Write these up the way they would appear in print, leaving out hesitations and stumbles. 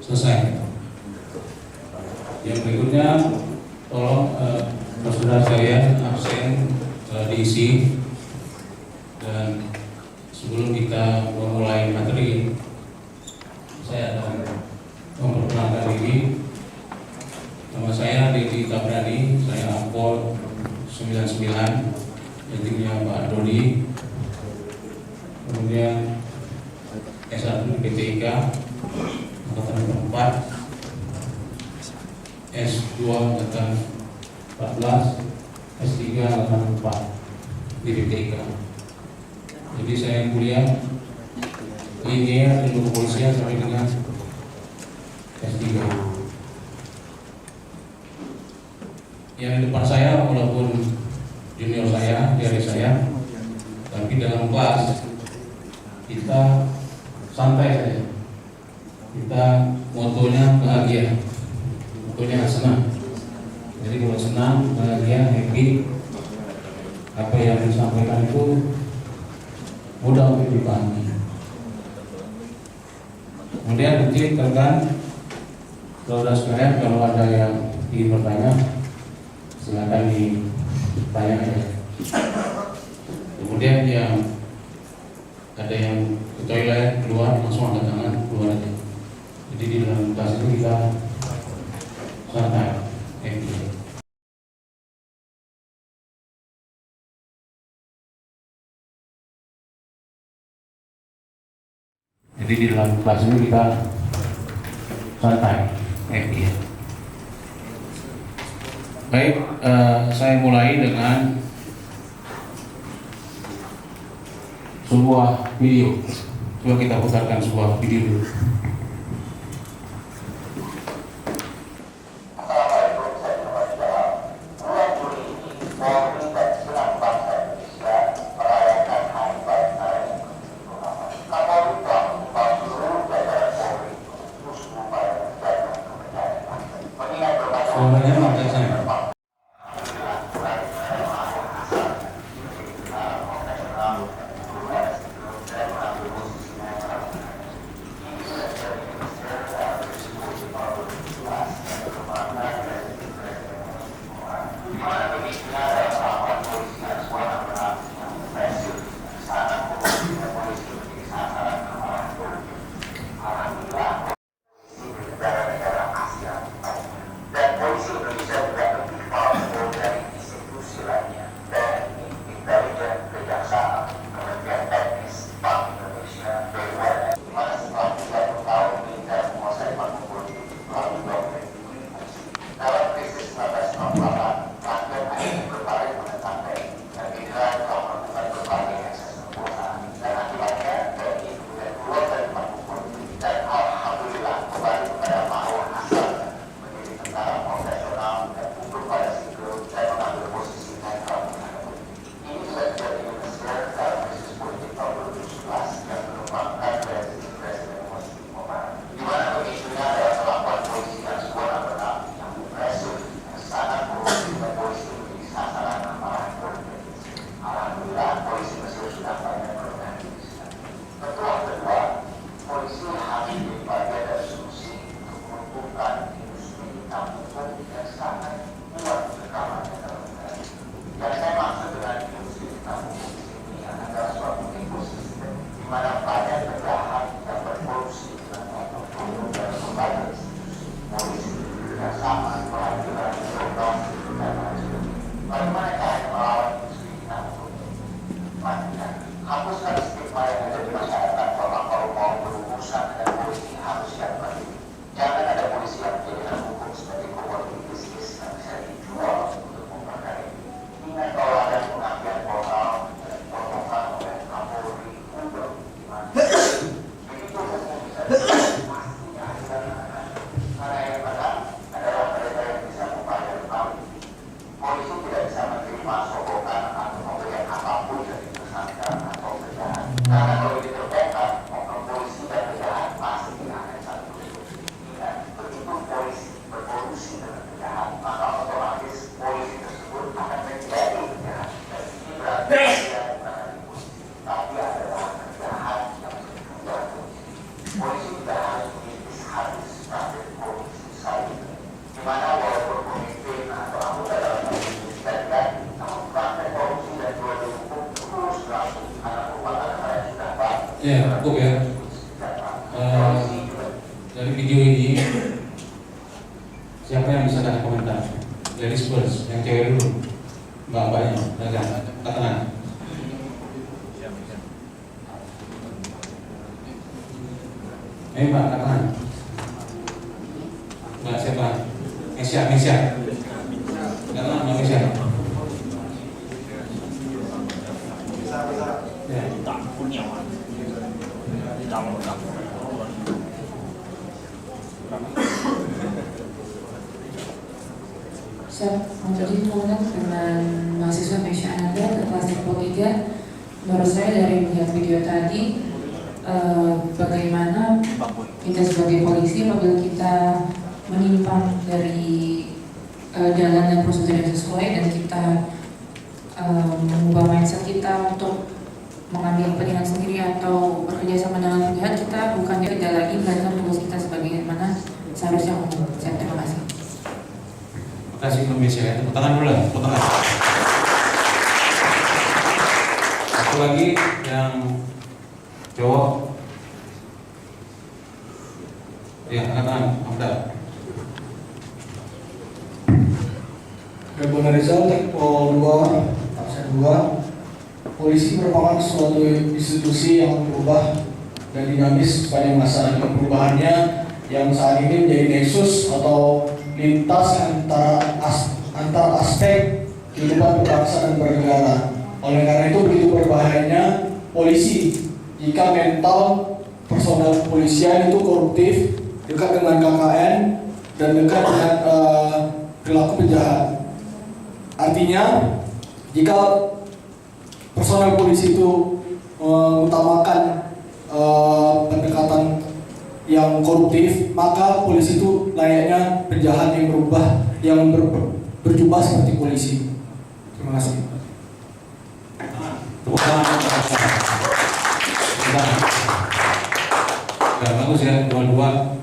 selesai. Yang berikutnya, tolong saudara saya absen diisi. Dan sebelum kita memulai materi, saya akan memperkenalkan diri. Nama saya Dedi Tabrani, saya Ampol 99, intinya Pak Dodi. Kemudian S1 PTIK angkatan 4, S2 angkatan 14, S3 angkatan 4 di PTIK. Jadi saya kuliah linear ilmu kepolisian sampai dengan S3. Yang di depan saya walaupun junior saya, dari saya, tapi dalam kelas kita santai saja. Kita motonya bahagia, motonya senang. Jadi kalau senang, bahagia, happy, apa yang disampaikan itu mudah untuk dipahami. Kemudian mungkin rekan saudara sekalian, kalau ada yang ingin bertanya, silakan ditanya aja. Kemudian yang ada yang ke toilet keluar, langsung angkat tangan keluar aja. Jadi di dalam kelas itu kita santai, happy. Jadi di dalam kelas ini kita santai, happy. Baik, saya mulai dengan sebuah video. Coba kita putarkan sebuah video dulu. Suaranya mantap saya. Ya, cukup ya. Dari video ini, siapa yang bisa kasih komentar? Ladies first, yang cewek dulu. Mbak-mbaknya, angkat tangan. Mbak, angkat tangan. Mbak siapa? Mesya. Angkat tangan, Mbak Mesya. Ya. Jadi kemudian dengan mahasiswa Mesya Ananda ke kelas 3. Menurut saya dari melihat video tadi, bagaimana kita sebagai polisi apabila kita menyimpang dari jalan dan prosedur yang sesuai dan kita mengubah mindset kita untuk mengambil kepentingan sendiri atau bekerja sama dengan pihak kita, bukan tidak lagi melakukan tugas kita sebagaimana seharusnya umum. Terima kasih. Terima kasih Indonesia ya. Tepuk tangan dulu lah, tepuk tangan. Satu lagi yang cowok. Ya, angkat tangan, Amda. Rebona Rizal, Tekpol 2, Absen 2. Polisi merupakan suatu institusi yang berubah dan dinamis pada masa perubahannya yang saat ini menjadi nexus atau lintas antar aspek kehidupan berbangsa dan bernegara. Oleh karena itu begitu berbahayanya polisi jika mental personel kepolisian itu koruptif, dekat dengan KKN dan dekat dengan perilaku penjahat. Artinya jika personel polisi itu mengutamakan pendekatan yang koruptif, maka polisi itu layaknya penjahat yang berjubah seperti polisi. Terima kasih. Ya, bagus ya, dua-dua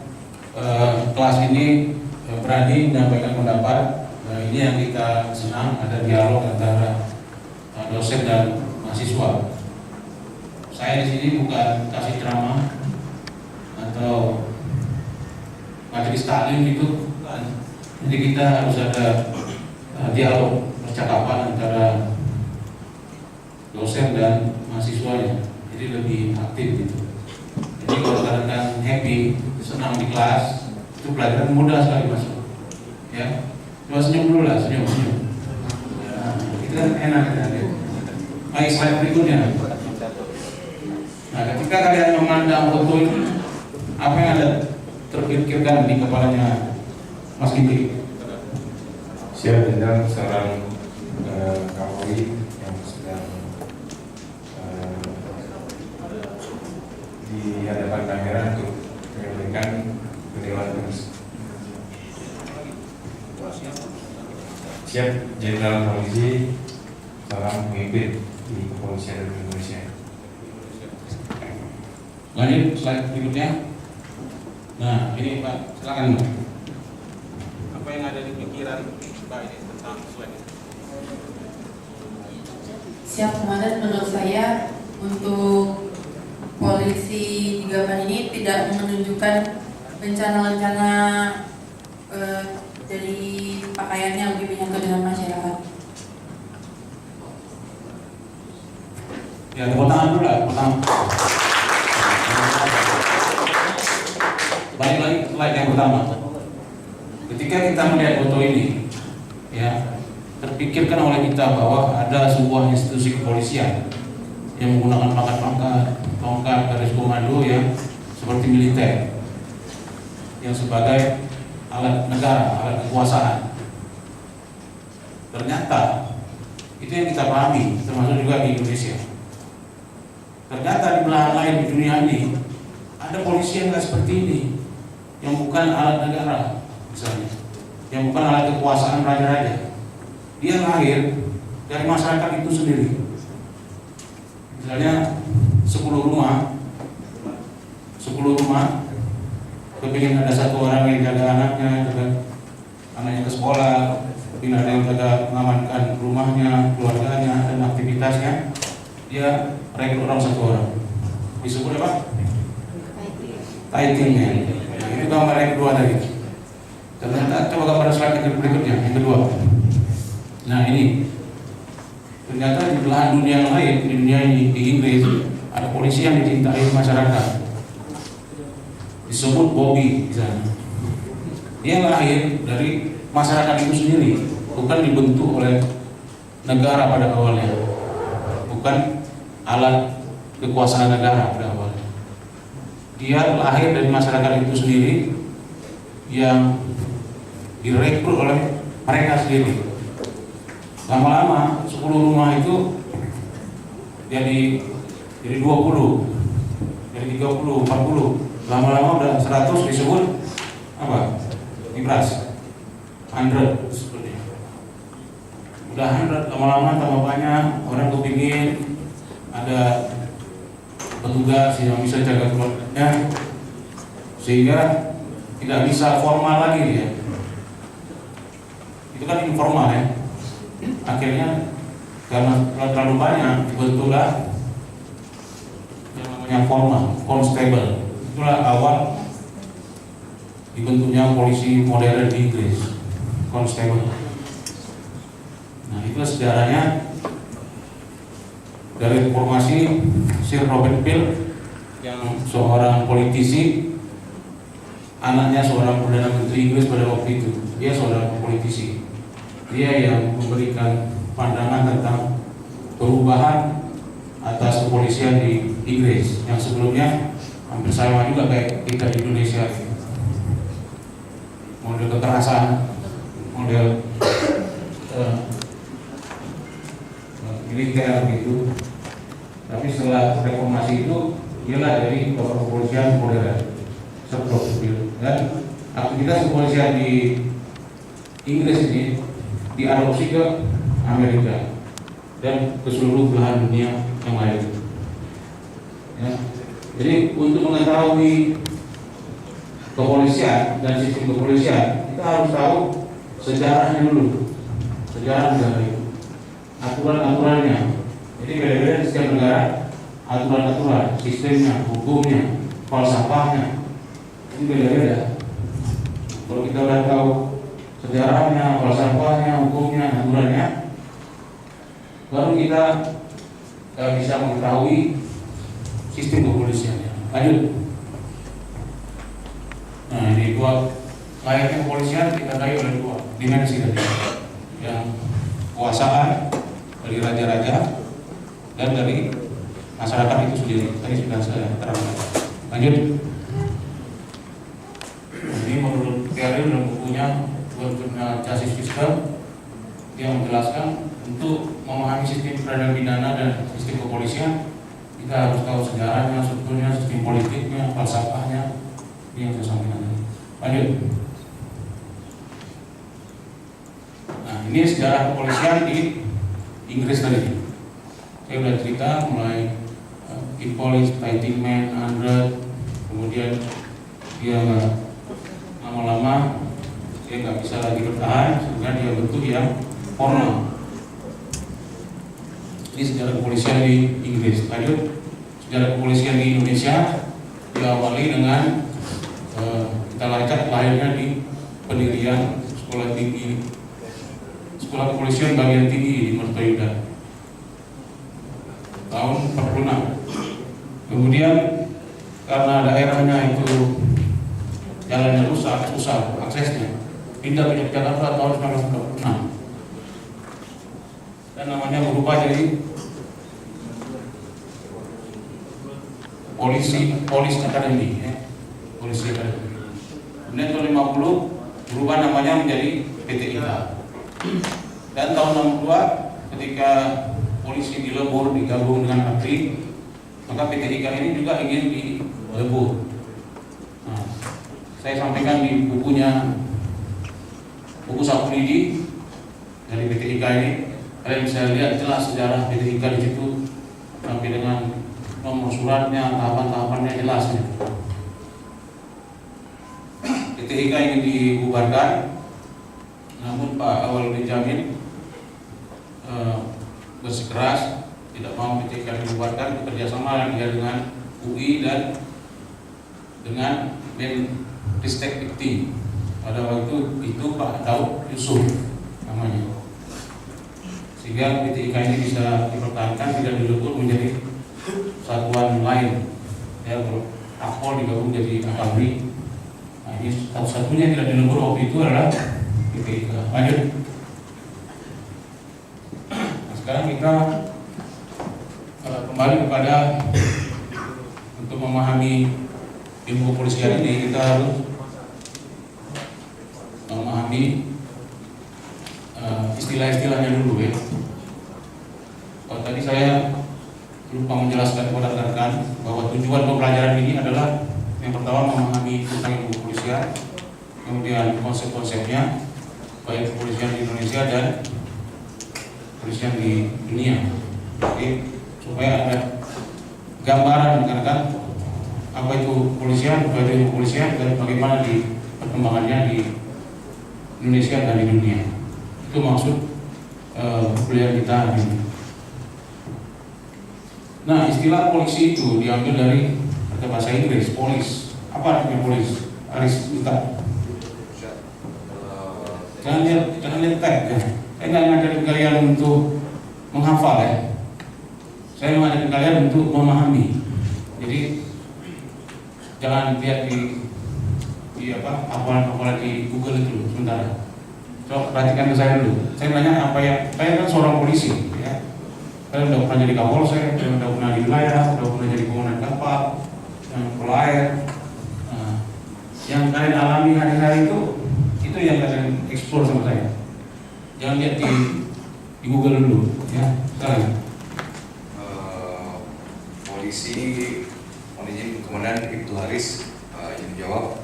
kelas ini berani menyampaikan pendapat. Ini yang kita senang, ada dialog antara dosen dan mahasiswa. Saya di sini bukan kasih ceramah atau majelis taklim itu, bukan. Jadi kita harus ada dialog, percakapan antara dosen dan mahasiswanya. Jadi lebih aktif gitu. Jadi kalau kalian happy, senang di kelas, itu pelajaran mudah sekali masuk. Ya, coba senyum dulu lah, senyum. Nah, itu kan enak ya. Baik, slide berikutnya. Nah, ketika kalian memandang foto ini, apa yang ada terpikirkan di kepalanya Mas Giti? Siap Jenderal seorang Kapolri yang sedang di hadapan kamera untuk menyampaikan penilaian pers. Siap Jenderal Polisi seorang pemimpin di Kepolisian Indonesia. Lanjut slide berikutnya. Nah, ini Pak, silakan Pak. Apa yang ada di pikiran Pak ini tentang slide ini? Siap Komandan, menurut saya untuk polisi 3 ini tidak menunjukkan rencana-rencana dari pakaiannya lebih menyangkut dengan masyarakat. Ya, tepuk tangan dulu lah, tepuk tangan. Balik lagi ke slide yang pertama. Ketika kita melihat foto ini, ya, terpikirkan oleh kita bahwa ada sebuah institusi kepolisian yang menggunakan pangkat-pangkat, tongkat, garis komando yang seperti militer, yang sebagai alat negara, alat kekuasaan. Ternyata itu yang kita pahami, termasuk juga di Indonesia. Ternyata di belahan lain di dunia ini ada polisi yang nggak seperti ini, yang bukan alat negara, misalnya, yang bukan alat kekuasaan raja-raja. Dia lahir dari masyarakat itu sendiri. Misalnya 10 rumah kepingin ada satu orang yang jaga anaknya ke sekolah, kepingin ada yang jaga mengamankan rumahnya, keluarganya, dan aktivitasnya. Dia rekrut orang 1 orang. disebut apa? Fighting man. Nah, itu gambar yang kedua tadi. Ternyata coba gambar slide yang berikutnya, yang kedua. Nah ini ternyata di belahan dunia yang lain, di dunia ini, di Inggris ada polisi yang dicintai masyarakat. Disebut Bobby di sana. Dia lahir dari masyarakat itu sendiri, bukan dibentuk oleh negara pada awalnya, bukan alat kekuasaan negara pada awalnya. Dia lahir dari masyarakat itu sendiri yang direkrut oleh mereka sendiri. Lama-lama 10 rumah itu jadi 20, jadi 30, 40, lama-lama udah 100 disebut apa? Ibras 100 seperti itu. Udah 100, lama-lama tambah banyak, orang kepingin ada petugas yang bisa jaga keluarganya, sehingga tidak bisa formal lagi dia. Itu kan informal ya. Akhirnya karena terlalu banyak dibentuklah yang namanya formal, constable. Itulah awal dibentuknya polisi modern di Inggris, constable. Nah itu sejarahnya dari reformasi Sir Robert Peel yang seorang politisi, anaknya seorang perdana menteri Inggris pada waktu itu. Dia seorang politisi. Dia yang memberikan pandangan tentang perubahan atas kepolisian di Inggris yang sebelumnya hampir sama juga kayak kita di Indonesia. Model kekerasan, model militer gitu. Tapi setelah reformasi itu ialah dari kepolisian modern seperti dan aktivitas kepolisian di Inggris ini diadopsi ke Amerika dan ke seluruh belahan dunia yang lain. Ya. Jadi untuk mengetahui kepolisian dan sistem kepolisian kita harus tahu sejarahnya dulu, sejarah negara itu, aturan-aturannya. Jadi beda-beda di setiap negara, aturan-aturan, sistemnya, hukumnya, falsafahnya itu beda-beda. Kalau kita udah tahu sejarahnya, falsafahnya, hukumnya, aturannya, baru kita bisa mengetahui sistem kepolisiannya. Lanjut. Nah ini dua layaknya kepolisian kita tahu oleh dua dimensi tadi, yang kekuasaan dari raja-raja dan dari masyarakat itu sendiri. Tadi sudah saya terangkan. Lanjut. Ini menurut Carey dalam bukunya Justice System yang menjelaskan untuk memahami sistem peradilan pidana dan sistem kepolisian kita harus tahu sejarahnya, strukturnya, sistem politiknya, falsafahnya. Ini yang saya sampaikan tadi. Lanjut. Nah ini sejarah kepolisian di Inggris tadi. Saya sudah cerita mulai police, fighting man, 100, kemudian dia lama-lama dia nggak bisa lagi bertahan sehingga dia bentuk yang formal. Ini sejarah kepolisian di Inggris. Lanjut, sejarah kepolisian di Indonesia diawali dengan kita lacak lahirnya di pendirian sekolah tinggi, sekolah kepolisian bagian tinggi di Mertoyuda tahun 46. Kemudian karena daerahnya itu jalannya rusak, susah aksesnya, pindah ke Jakarta tahun 1946 dan namanya berubah jadi Police Academy ya. Polisi Academy. Kemudian tahun 50 berubah namanya menjadi PT IKA. Dan tahun 62 ketika polisi dilebur digabung dengan ABRI, maka PT IKA ini juga ingin dilebur. Nah, saya sampaikan di bukunya, buku Sapridi dari PT IKA ini, kalian bisa lihat jelas sejarah PT IKA di situ sampai dengan nomor suratnya, tahapan-tahapannya jelas. PT IKA ingin dibubarkan, namun Pak Awaludin Jamil bersikeras tidak mau PT IKA dibubarkan, bekerjasama dia dengan UI dan dengan Menristek Dikti. Pada waktu itu Pak Daud Yusuf namanya. Sehingga PTIK ini bisa dipertahankan, tidak dilebur menjadi satuan lain. Ya, Akpol digabung jadi Akabri. Nah, ini satu-satunya yang tidak dilebur waktu itu adalah PTIK. Lanjut. Nah, sekarang kita kembali kepada untuk memahami ilmu kepolisian ini, kita harus memahami istilah-istilahnya dulu ya. Tadi saya lupa menjelaskan kepada rekan-rekan bahwa tujuan pembelajaran ini adalah yang pertama memahami tentang ilmu kepolisian, kemudian konsep-konsepnya, baik kepolisian di Indonesia dan kepolisian di dunia. Oke, supaya ada gambaran rekan-rekan apa itu kepolisian, apa itu ilmu kepolisian, dan bagaimana di perkembangannya di Indonesia dan di dunia. Itu maksud kuliah kita hari ini. Nah, istilah polisi itu diambil dari kata bahasa Inggris, polis. Apa artinya polis? Aris minta. Jangan lihat tag ya. Saya nggak ngajarin kalian untuk menghafal ya. Saya mengajarkan kalian untuk memahami. Jadi jangan lihat di hafalan di Google itu sebentar. Coba perhatikan ke saya dulu. Saya nanya apa ya? Saya kan seorang polisi ya. Saya udah pernah jadi kapolsek, saya udah pernah di wilayah, udah pernah jadi komandan kapal, dan polo air. Nah, yang kalian alami hari-hari itu yang kalian eksplor sama saya. Jangan lihat di Google dulu, ya. Sekarang. Polisi, mohon izin Komandan Ibtu Haris yang jawab.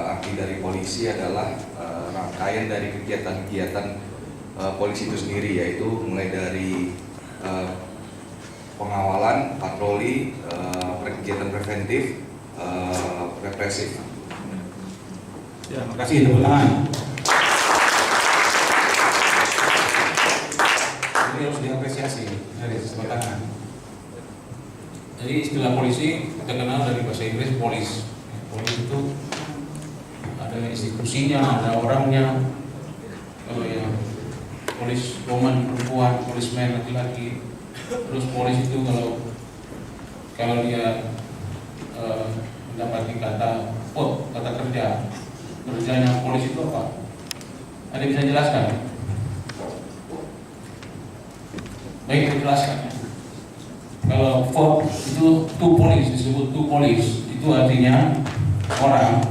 Arti dari polisi adalah rangkaian dari kegiatan-kegiatan polisi itu sendiri, yaitu mulai dari pengawalan, patroli, kegiatan preventif, represif. Ya, makasih, tepuk tangan. Jadi harus diapresiasi dari tepuk tangan. Jadi istilah polisi kita kenal dari bahasa Inggris polis. Polis itu ada institusinya, ada orangnya. Kalau yang polis woman perempuan, polisman laki-laki. Terus polis itu kalau dia mendapati kata kerjanya polis itu apa? Ada bisa jelaskan? Baik, saya jelaskan. Kalau vote itu two police, disebut two police, itu artinya orang.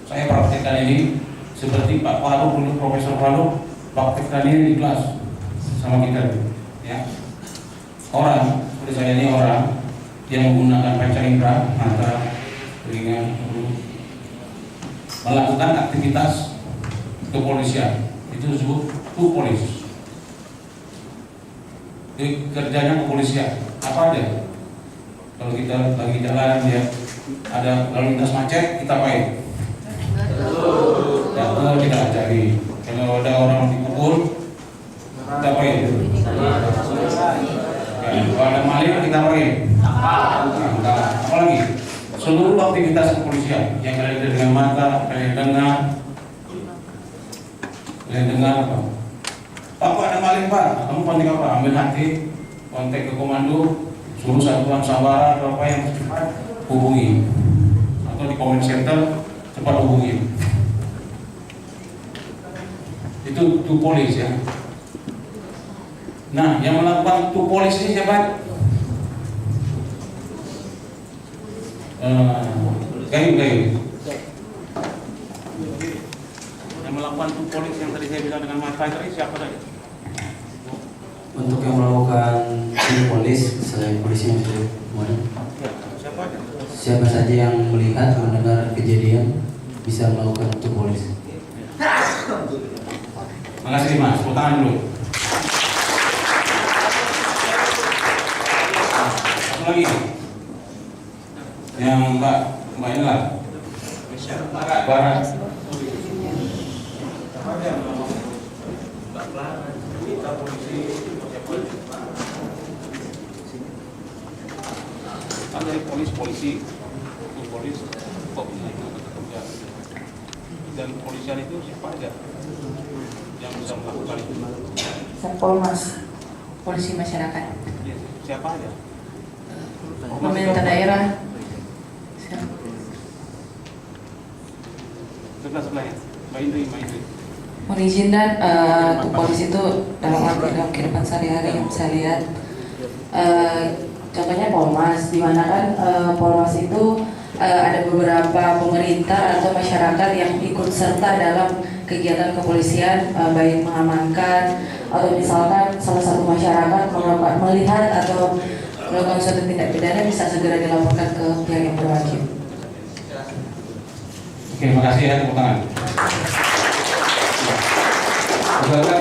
Saya praktekkan ini seperti Pak Faruk dulu, Profesor Faruk praktekkan ini di kelas sama kita dulu, ya. Orang, seperti saya ini orang yang menggunakan panca indera, mata, telinga, mulut, melakukan aktivitas kepolisian, itu disebut two police. Jadi kerjanya kepolisian apa aja? Kalau kita lagi jalan ya ada lalu lintas macet, kita apain? Jatuh kita cari. Kalau ada orang dipukul, kita apain? Kalau ada maling, kita apain? Apa lagi? Seluruh aktivitas kepolisian yang ada dengan mata, kalian dengar apa? Pak, ada maling Pak, kamu kontak apa? Ambil hati, kontak ke komando, suruh satuan sabara atau apa yang cepat hubungi, atau di comment center cepat hubungi. Itu two police ya. Nah, yang melakukan two police ini siapa? Kayu. Yang melakukan two police yang tadi saya bilang dengan mata tadi siapa tadi? Untuk yang melakukan two police selain polisi yang sudah Siapa aja? siapa saja yang melihat mendengar kejadian bisa melakukan two police. Makasih Mas, tepuk tangan dulu. Satu lagi, yang Mbak Inilah Barat. kan dari polisi itu polis kok bekerja dan kepolisian itu siapa aja yang bisa melakukan itu? Satpolmas, polisi masyarakat, Ya, siapa aja? pemerintah daerah. Sebelah-sebelahnya, Mbak Indri. Mohon izin dan untuk polisi itu dalam kehidupan sehari-hari yang saya lihat, contohnya Polmas, di mana kan Polmas itu ada beberapa pemerintah atau masyarakat yang ikut serta dalam kegiatan kepolisian, baik mengamankan atau misalkan salah satu masyarakat melihat atau melakukan suatu tindak pidana bisa segera dilaporkan ke pihak yang berwajib. Oke, makasih ya, tepuk tangan. Saudara,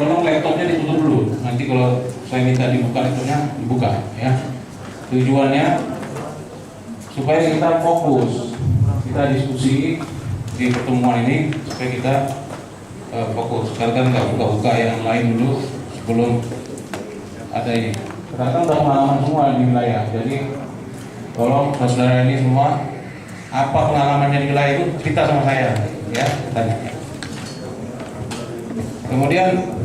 tolong laptopnya ditutup dulu. Nanti kalau saya minta dibuka laptopnya, dibuka ya. Tujuannya supaya kita fokus, kita diskusi di pertemuan ini supaya kita fokus. Sekarang kan nggak buka-buka yang lain dulu sebelum ada ini. Sekarang kan udah pengalaman semua di wilayah. Jadi tolong saudara ini semua apa pengalamannya di wilayah itu cerita sama saya ya, tanya. Kemudian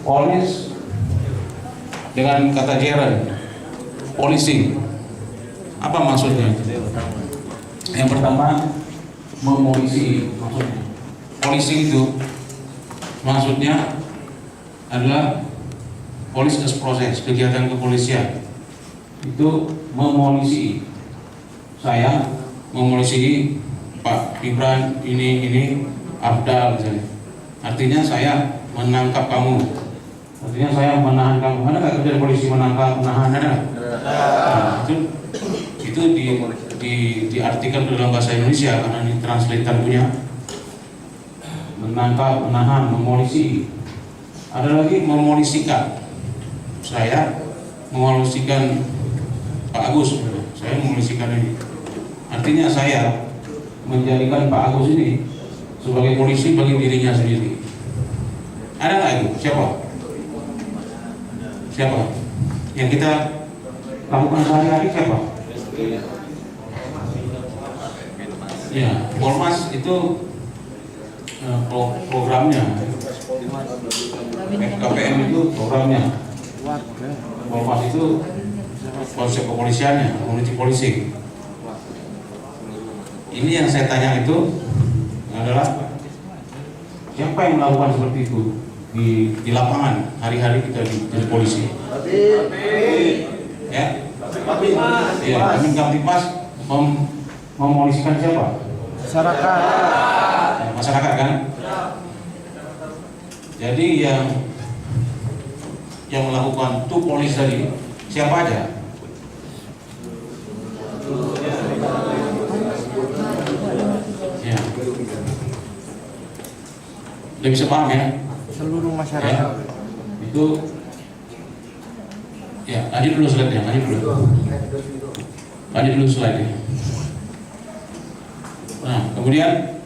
polis dengan kata Jeren, polisi, apa maksudnya? Yang pertama, memolisi maksudnya. Polisi itu maksudnya adalah police as process, kegiatan kepolisian itu memolisi. Saya memolisi Pak Ibran ini Abdal misalnya. Artinya saya menangkap kamu. Artinya saya menahan kamu. Ada nggak kerja polisi menangkap, menahan ada? Nah, itu diartikan dalam bahasa Indonesia karena ini translator punya. Menangkap, menahan, memolisi. Ada lagi memolisikan. Saya memolisikan Pak Agus. Saya memolisikan ini. Artinya saya menjadikan Pak Agus ini sebagai polisi bagi dirinya sendiri. Ada nggak itu? Siapa? Yang kita lakukan sehari-hari siapa? Ya, Polmas itu programnya. KPM itu programnya. Polmas itu konsep kepolisiannya, komuniti polisi. Ini yang saya tanya itu adalah siapa yang melakukan seperti itu di lapangan hari-hari kita jadi polisi. Ya, kami Kamtipmas memolisikan siapa? Masyarakat kan. Jadi yang melakukan itu polis tadi siapa aja? Ya. Udah bisa paham ya? Seluruh masyarakat. Ya. Itu ya, lanjut dulu slide-nya, lanjut dulu slide-nya. Nah, kemudian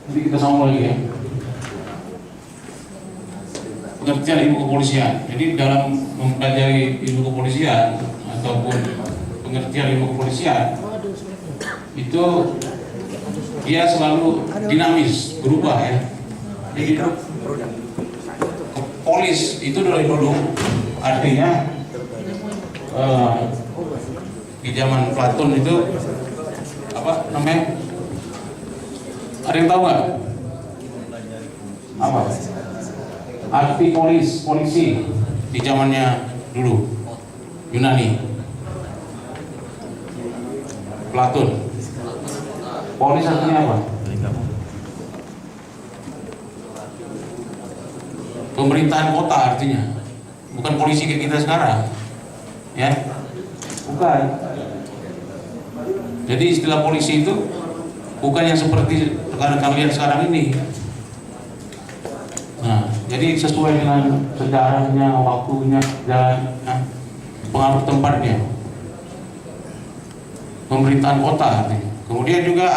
nanti kita sambung lagi ya. Pengertian ilmu kepolisian. Jadi dalam mempelajari ilmu kepolisian ataupun pengertian ilmu kepolisian itu dia selalu dinamis, berubah ya. Jadi polis itu dari dulu artinya di zaman Platon itu apa namanya? Ada yang tahu nggak? Apa? Arti polisi di zamannya dulu Yunani. Platon. Polis artinya apa? Pemerintahan kota artinya, bukan polisi kayak kita sekarang, ya, bukan. Jadi istilah polisi itu bukan yang seperti rekan-rekan lihat sekarang ini. Nah, jadi sesuai dengan sejarahnya, waktunya, dan pengaruh tempatnya. Pemerintahan kota artinya. Kemudian juga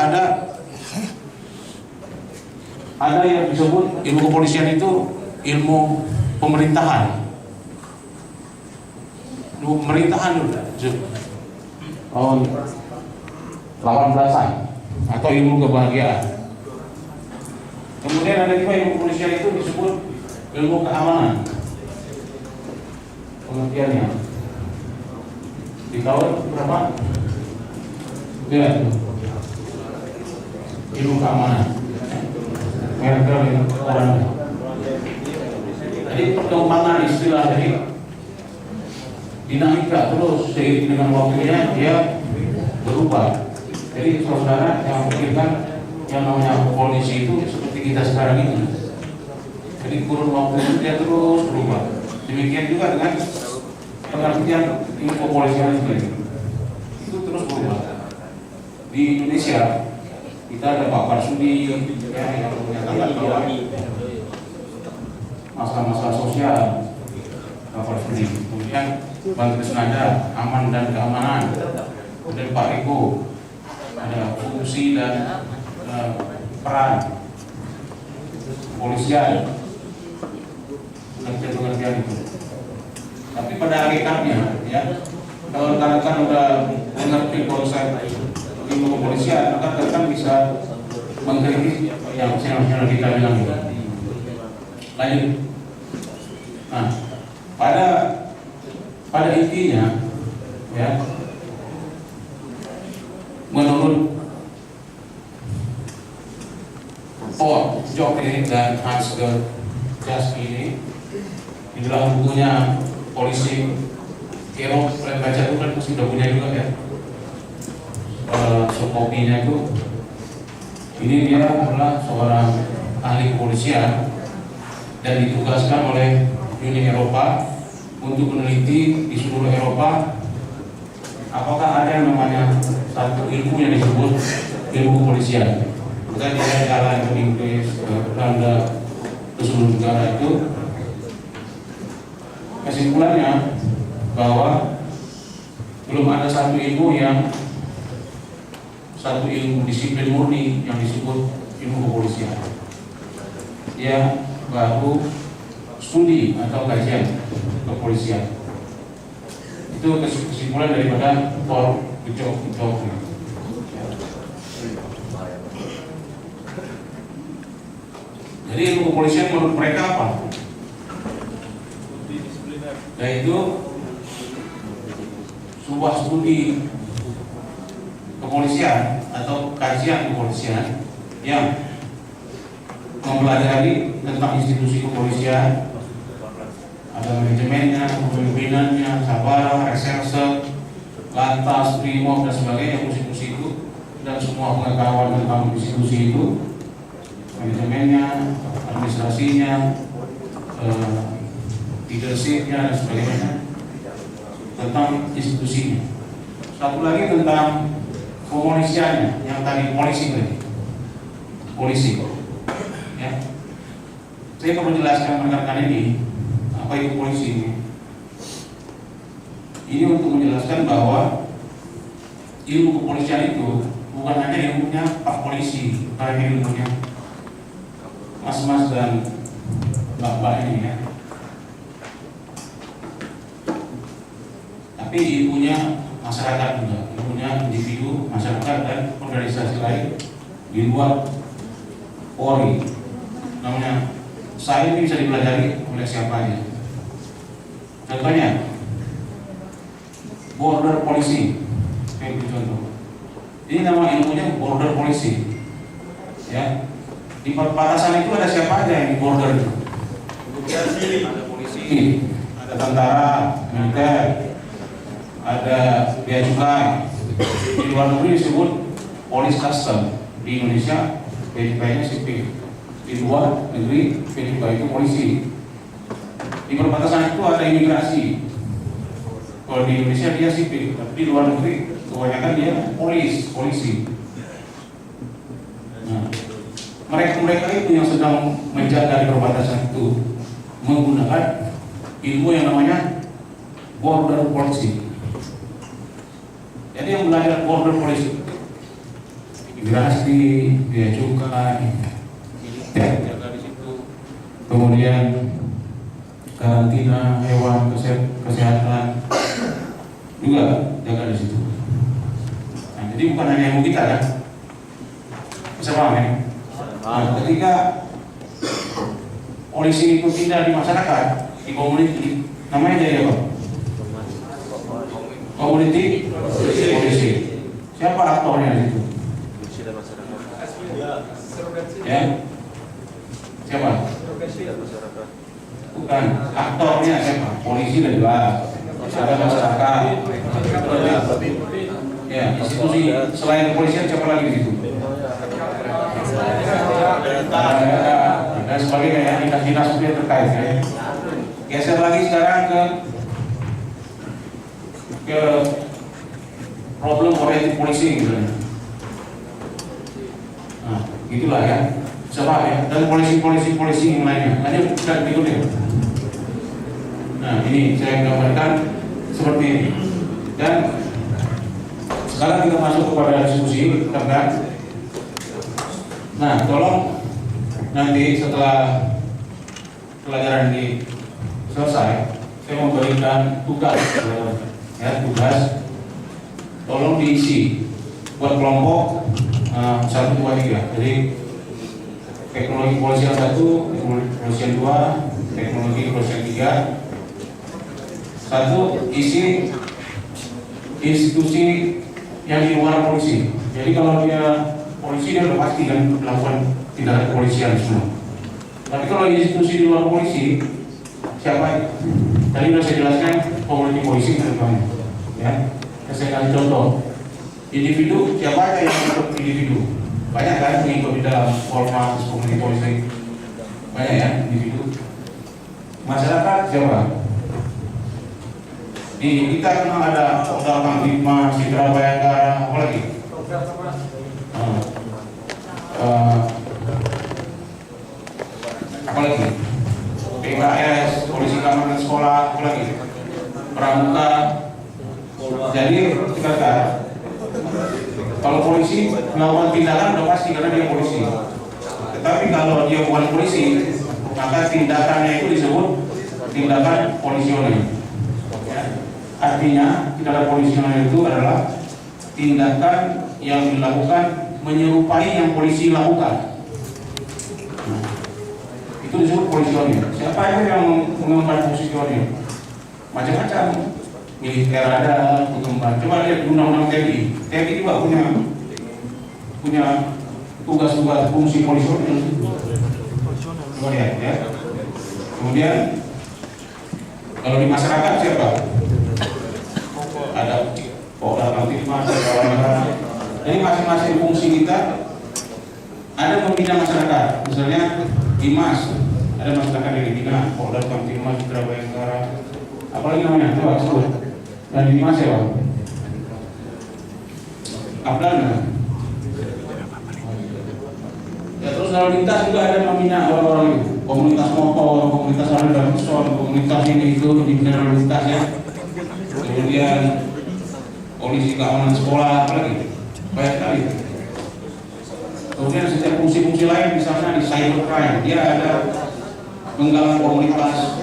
ada yang disebut ilmu kepolisian itu ilmu pemerintahan. pemerintahan dulu tahun 18-an atau ilmu kebahagiaan. Kemudian ada juga ilmu kepolisian itu disebut ilmu keamanan. Pengertiannya di tahun berapa? Ya, ilmu keamanan. Mereka orang. Jadi perkembangan istilah dari dinamika terus seiring dengan waktunya dia berubah. Jadi saudara yang pikirkan yang namanya polisi itu seperti kita sekarang ini. Jadi kurun waktu itu dia terus berubah. Demikian juga dengan pengertian ilmu kepolisian sendiri. Itu terus berubah. Di Indonesia kita ada Pak Marsudi yang menyatakan bahwa masalah-masalah sosial Pak Marsudi. Kemudian Bang Krisnanda aman dan keamanan. Kemudian Pak Riko ada fungsi dan peran kepolisian, pengertian itu. Tapi pada hakikatnya, ya, kalau rekan-rekan udah mengerti konsep ilmu kepolisian, maka rekan bisa mengkritik yang channel kita bilang itu. Lanjut. Nah, pada intinya, ya, menurut Paul Jokri dan Hans Jaski ini di dalam bukunya Polisi Eropa, kalian baca itu kan sudah punya juga ya, kopinya itu. Ini dia adalah seorang ahli kepolisian dan ditugaskan oleh Uni Eropa untuk meneliti di seluruh Eropa apakah ada yang namanya satu ilmu yang disebut ilmu kepolisian. Bukan dia jalan ke Inggris, ke Belanda, ke seluruh negara itu. Kesimpulannya bahwa belum ada satu ilmu disiplin murni yang disebut ilmu kepolisian. Dia baru studi atau kajian kepolisian. Itu kesimpulan daripada Paul Jokri. Jadi ilmu kepolisian menurut mereka apa? Yaitu sebuah studi kepolisian atau kajian kepolisian yang mempelajari tentang institusi kepolisian, ada manajemennya, kepemimpinannya, sabara, reserse, lantas, brimob dan sebagainya, fungsi-fungsi itu dan semua pengetahuan tentang institusi itu, manajemennya, administrasinya, leadershipnya dan sebagainya, tentang institusinya. Satu lagi tentang kepolisiannya, yang tadi polisi. Ya. Saya perlu jelaskan rekan-rekan ini apa itu polisi ini. Ini untuk menjelaskan bahwa ilmu kepolisian itu bukan hanya ilmunya Pak Polisi, bukan hanya ilmunya mas-mas dan mbak-mbak ini ya. Tapi ilmunya masyarakat juga, ilmunya individu, masyarakat dan organisasi lain di luar Polri. Namanya saya ini bisa dipelajari oleh siapa aja. Contohnya border polisi, kayak contoh. Ini nama ilmunya border polisi. Ya, di perbatasan itu ada siapa aja yang di border itu? Ada polisi, ada tentara, militer, ada bea cukai. Di luar negeri disebut polis custom. Di Indonesia bea cukainya sipil. Di luar negeri bea cukai itu polisi. Di perbatasan itu ada imigrasi. Kalau di Indonesia dia sipil, tapi di luar negeri kebanyakan dia polisi. Nah, mereka itu yang sedang menjaga di perbatasan itu menggunakan ilmu yang namanya border policy. Jadi yang belajar border policy, imigrasi, bea cukai, jaga di situ, kemudian karantina hewan, kesehatan, kita ya. Bisa paham ya? Nah, ketika polisi itu tidak di masyarakat, di community, namanya jadi apa? Community polisi. Siapa aktornya di situ? Ya? Siapa? Bukan, aktornya siapa? Polisi dan jelas. Ada masyarakat. Ya, institusi selain kepolisian siapa lagi di situ? Dan sebagainya ya, dinas-dinas yang terkait ya. Geser lagi sekarang ke problem oriented policing gitu. Nah, gitulah ya. Siapa ya? Dan polisi yang lainnya. Lanjut dan berikutnya. Nah, ini saya gambarkan seperti ini. Dan sekarang kita masuk kepada diskusi tentang. Nah, tolong nanti setelah pelajaran ini selesai, saya memberikan tugas, ya tugas. Tolong diisi buat kelompok 1, 2, 3. Jadi teknologi kepolisian 1, teknologi kepolisian 2, teknologi kepolisian 3. 1, isi institusi yang di luar polisi. Jadi kalau dia polisi, dia udah pasti kan melakukan tindakan kepolisian semua. Tapi kalau institusi di luar polisi, siapa? Tadi sudah saya jelaskan community policing terutama. Ya, saya kasih contoh. Individu, siapa aja yang ikut individu? Banyak kan mengikut di dalam ormas community policing. Banyak ya individu. Masyarakat siapa? Di kita memang ada Polda Kamtipmas, Citra Bayangkara, apa lagi? Apa lagi? PKS, polisi keamanan sekolah, apa lagi? Pramuka. Jadi dikatakan kalau polisi melakukan tindakan udah pasti karena dia polisi. Tetapi kalau dia bukan polisi, maka tindakannya itu disebut tindakan polisionil. Ya. Artinya tindakan polisionil itu adalah tindakan yang dilakukan menyerupai yang polisi lakukan. Nah, itu disebut polisionil. Siapa itu yang mengemban polisionil? Macam-macam. Militer ada, mengemban. Coba lihat undang-undang TNI. TNI juga punya tugas-tugas fungsi polisionil. Coba lihat ya. Kemudian kalau di masyarakat siapa? Ada Polda Kamtipmas, jadi masing-masing fungsi kita ada membina masyarakat. Misalnya Dimas, ada masyarakat yang dibina, Polda Kamtipmas, Citra Bayangkara, apalagi namanya, coba sebut. Dan Dimas ya, Pak? Abdana. Ya, terus lalu lintas juga ada membina orang-orang itu, komunitas motor, komunitas lalu lintas, komunitas ini itu dibina lalu lintas ya. Kemudian polisi keamanan sekolah, apa lagi? Banyak sekali. Kemudian setiap fungsi-fungsi lain, misalnya di cybercrime, dia ada menggalang komunitas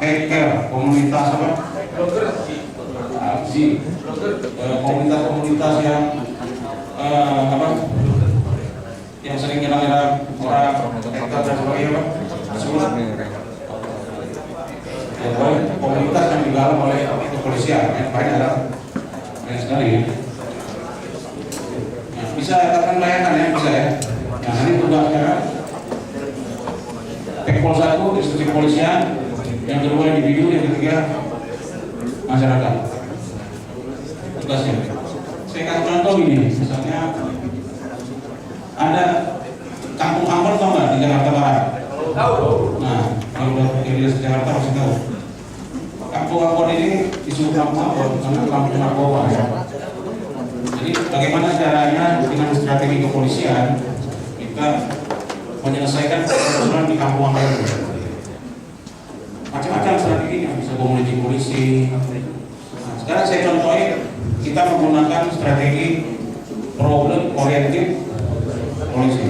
hacker, komunitas apa? Komunitas yang apa? Yang sering nyerang orang, hacker dan sebagainya, Pak. Ya, komunitas yang digalang oleh kepolisian, banyak sekali ya. Nah, bisa katakan bayangkan ya, bisa ya. Nah, ini tugasnya Tekpol 1, institusi kepolisian, yang kedua individu, yang ketiga masyarakat. Tugasnya. Saya kasih contoh ini, misalnya ada kampung Ambon, tau nggak di Jakarta Barat? Nah, kalau di Jakarta pasti tahu. Kampung Ambon ini disebut kampung Ambon karena kampung narkoba ya. Jadi bagaimana caranya dengan strategi kepolisian kita menyelesaikan persoalan di kampung Ambon? Macam-macam strateginya, bisa community polisi. Nah, sekarang saya contohin, kita menggunakan strategi problem oriented polisi.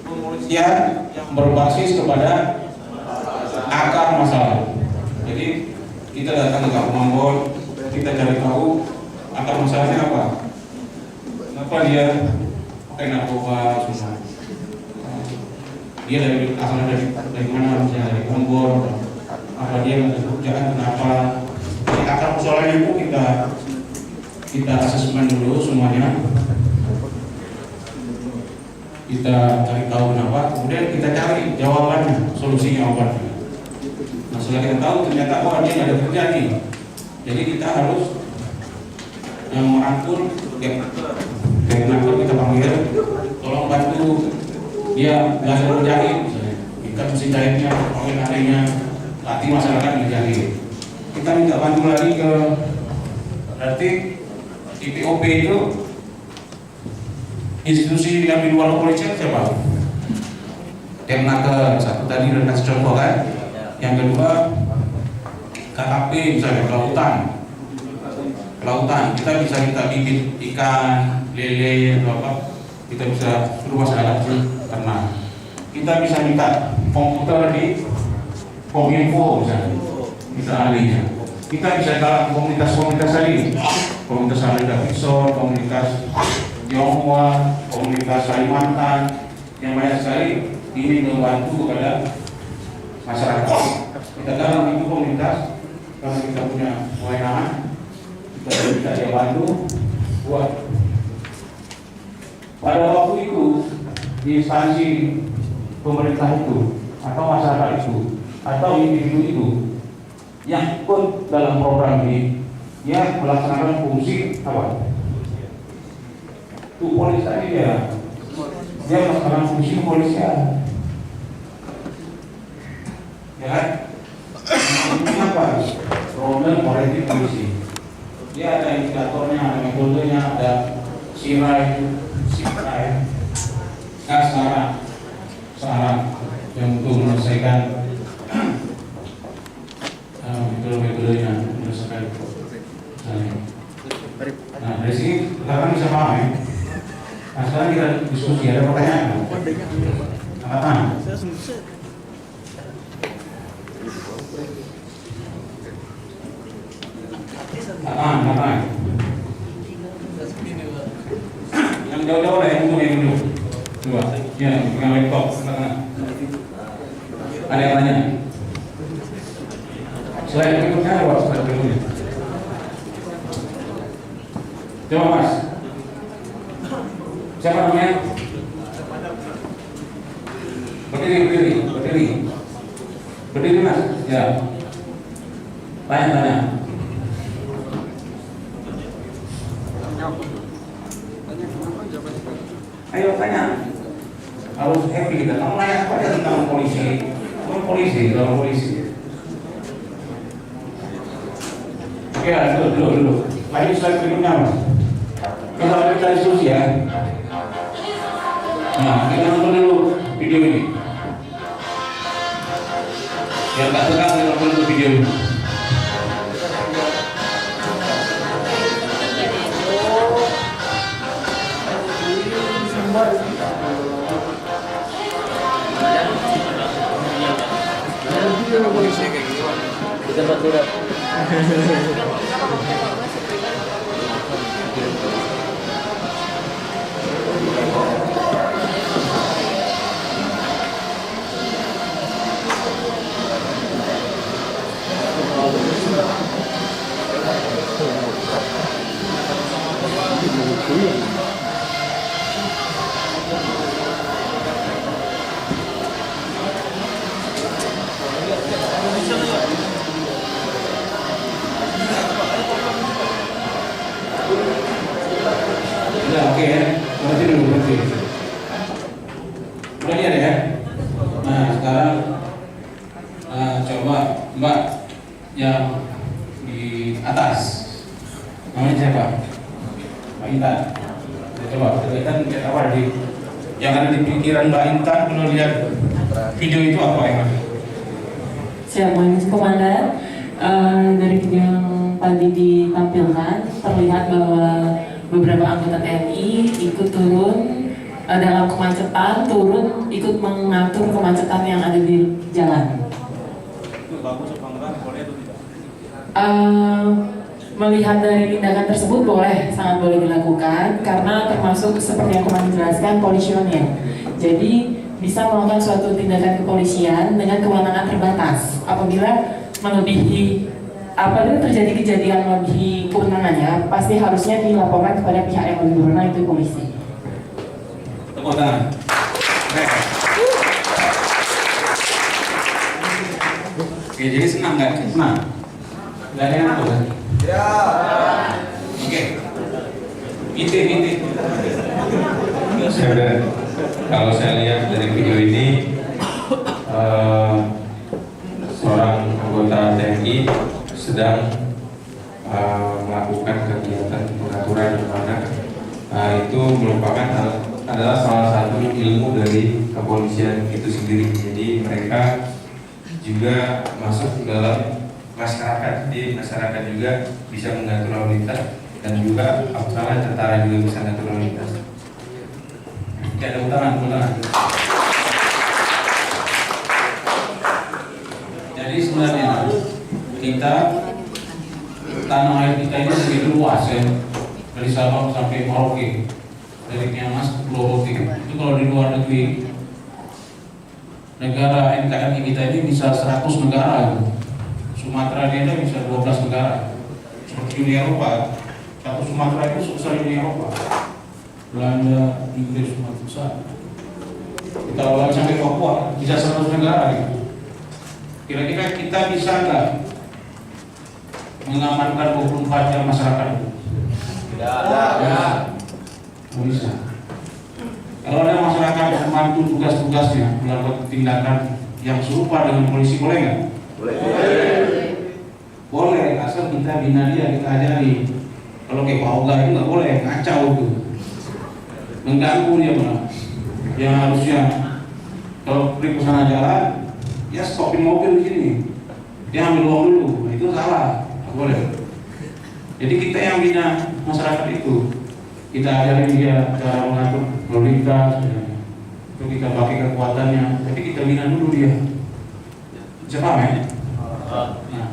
Pemolisian yang berbasis kepada akar masalah. Jadi kita datang ke kampung Ambon, kita cari tahu akar masalah. tiba-tiba dia pakai narkoba semua. Dia asalnya dari mana, misalnya dari Ambon, apa dia nggak ada kerjaan, kenapa? Jadi akar persoalannya itu kita asesmen dulu semuanya, kita cari tahu kenapa, kemudian kita cari jawabannya, solusinya apa. Nah setelah kita tahu ternyata dia nggak ada kerjaan nih, jadi kita harus merangkul, kita panggil, tolong bantu dia belajar menjahit, misalnya kita mesin jahitnya, panggil ahlinya, latih masyarakat menjahit. Kita minta bantu lagi ke berarti IPOP itu institusi yang di luar kepolisian siapa? Kemnaker, satu tadi udah kasih contoh kan. Yang kedua KKP misalnya kelautan, kita bisa minta bibit ikan, lele atau apa, kita bisa suruh masyarakat ternak. Kita bisa minta komputer di Kominfo misalnya, kita ahlinya. Kita bisa dalam komunitas tadi, komunitas ahli Davidson, komunitas Tionghoa, komunitas Kalimantan, yang banyak sekali ini membantu kepada masyarakat. Kita dalam itu komunitas, karena kita punya kewenangan, kita bisa dia bantu buat. Pada waktu itu di instansi pemerintah itu atau masyarakat itu atau individu itu yang ikut dalam program ini, dia melaksanakan fungsi apa? Itu polis tadi dia melaksanakan fungsi kepolisian, ya kan? Ini apa? Problem oriented polisi. Dia ada indikatornya, ada metodenya, ada sirai, syarat yang untuk menyelesaikan metode-metodenya menyelesaikan. Nah dari sini kita bisa paham ya. Nah sekarang kita diskusi, ada pertanyaan? Apa? Yang jauh-jauh lah, yang dulu. Coba, ya, pegang laptop. Ada yang tanya? Selain berikutnya ada waktu selain berikutnya. Coba Mas. Siapa namanya? Berdiri Mas. Ya. Tanya. Ayo tanya. Harus happy kita. Kamu nanya apa aja tentang polisi? Kamu polisi. Oke, dulu. Lagi slide berikutnya Mas. Kita diskusi ya. Nah, kita nonton dulu video ini. Biar tak tegang, kita nonton dulu video ini. Kita buat surat. Ya, oke ya. Berarti dulu berarti. Udah lihat ya. Nah, sekarang coba Mbak yang di atas. Namanya siapa? Mbak Intan. Coba, Mbak Intan lihat apa di yang ada di pikiran Mbak Intan kalau lihat video itu apa ya? Siap, Komandan. Dari video yang tadi ditampilkan terlihat bahwa beberapa anggota TNI ikut turun dalam kemacetan, ikut mengatur kemacetan yang ada di jalan. Itu bagus apa enggak? Boleh atau tidak? melihat dari tindakan tersebut boleh, sangat boleh dilakukan karena termasuk seperti yang kemarin dijelaskan polisionil. Jadi bisa melakukan suatu tindakan kepolisian dengan kewenangan terbatas. Apabila terjadi kejadian melebihi kewenangannya, pasti harusnya dilaporkan kepada pihak yang lebih berwenang, itu polisi. Tepuk tangan. Oke, jadi senang nggak? Senang. Nggak ada yang takut kan? Ya. Oke. Inti. Kalau saya lihat dari video ini, seorang anggota TNI sedang melakukan kegiatan pengaturan di mana itu merupakan adalah salah satu ilmu dari kepolisian itu sendiri. Jadi mereka juga masuk ke dalam masyarakat, jadi masyarakat juga bisa mengatur lalu lintas dan juga apalagi tentara juga bisa mengatur lalu lintas. Oke, ada tangan. Jadi sebenarnya kita tanah air kita ini begitu luas ya, dari Sabang sampai Merauke, dari Miangas ke Pulau Rote. Itu kalau di luar negeri, negara NKRI kita ini bisa 100 negara gitu. Sumatera ini ada bisa 12 negara. Seperti Uni Eropa, satu Sumatera itu sebesar Uni Eropa. Belanda, Inggris, Sumatera besar. Kita lawan sampai Papua, bisa 100 negara gitu. Kira-kira kita bisa nggak mengamankan 24 jam masyarakat itu? Tidak bisa. Kalau ada masyarakat yang membantu tugas-tugasnya melakukan tindakan yang serupa dengan polisi, boleh nggak? Boleh, asal kita bina dia, kita ajari. Kalau kayak Pauga itu nggak boleh, ngacau itu, mengganggu dia malah. Yang harusnya kalau pergi ke sana jalan, ya stopin mobil di sini, dia ambil uang dulu, nah, itu salah, nggak boleh. Jadi kita yang bina masyarakat itu, kita ajarin dia cara mengatur lalu lintas, itu kita pakai kekuatannya, tapi kita bina dulu dia. Bisa paham ya? Nah,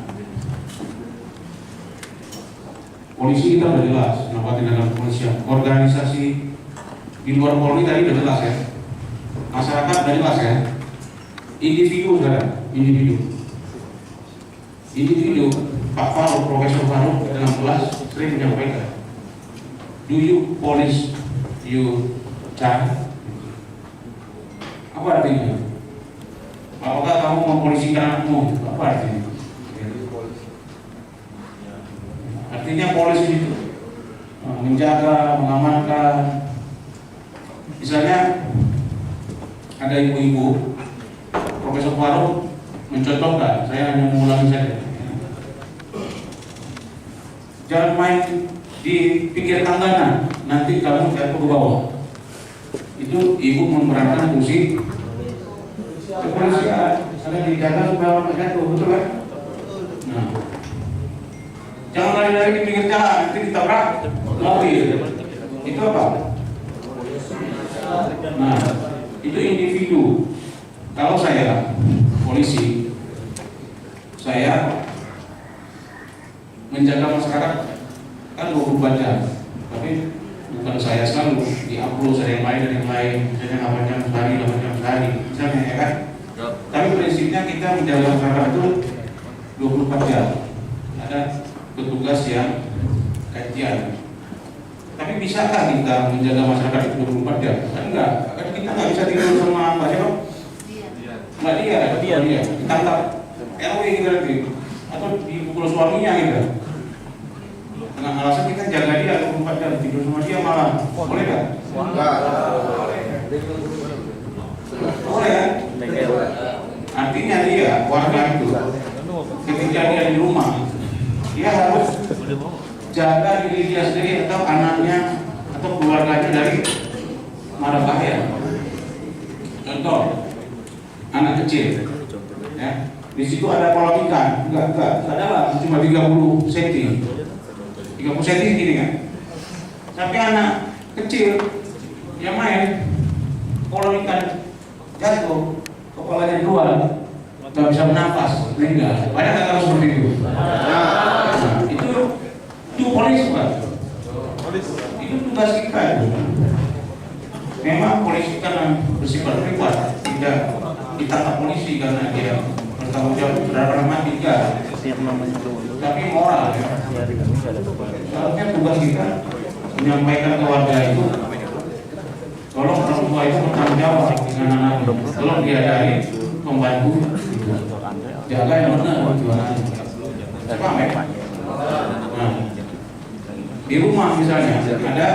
polisi kita udah jelas, melakukan tindakan kepolisian. Organisasi di luar Polri tadi udah jelas ya. Masyarakat udah jelas ya. Individu sekarang, individu. Pak Faruk, Profesor Faruk dalam kelas sering menyampaikan, do you police you child? Apa artinya? Apakah kamu mempolisikan anakmu? Apa artinya? Artinya polisi itu menjaga, mengamankan. Misalnya ada ibu-ibu, Profesor Faruk mencontohkan, saya hanya mengulangi saja. Jangan main di pinggir tanggana, nanti kamu jatuh ke bawah. Itu ibu memerankan fungsi kepolisian, karena dijaga supaya orang jatuh, betul kan? Nah, jangan lari-lari di pinggir jalan, nanti ditabrak mobil. Itu apa? Nah, itu individu. Kalau saya polisi, saya menjaga masyarakat kan 24 jam, tapi bukan saya selalu di-upload ada yang lain, misalnya 8 jam sehari, 8 jam sehari, misalnya ya kan. Tapi prinsipnya kita menjaga masyarakat itu 24 jam. Ada petugas yang kajian. Tapi bisakah kita menjaga masyarakat itu 24 jam? Kan enggak, kan kita nggak bisa tidur sama Mbak siapa? Mbak dia, ditangkap RW kita nanti, atau dipukul suaminya gitu. Dengan alasan kita jaga dia 24 jam, tidur sama dia malam, boleh nggak? Boleh kan? Artinya dia, warga itu, ketika dia di rumah, dia harus jaga diri dia sendiri atau anaknya atau keluarganya dari mara bahaya. Contoh, anak kecil, ya, di situ ada kolam ikan, enggak dalam, cuma 30 cm, 30 cm gini kan. Tapi anak kecil yang main kolam ikan jatuh, kepalanya keluar, nggak bisa bernafas, meninggal. Banyak nggak harus seperti itu? Nah, itu teroris Pak. Itu tugas kita itu. Memang polisi karena bersifat privat tidak ditangkap polisi karena dia bertanggung jawab terhadap mati enggak. Tapi moral ya. Seharusnya tugas kita menyampaikan ke warga itu, tolong orang tua itu bertanggung jawab dengan anaknya, tolong diajari membantu, jaga yang benar jualan. Paham ya? Nah, di rumah misalnya ada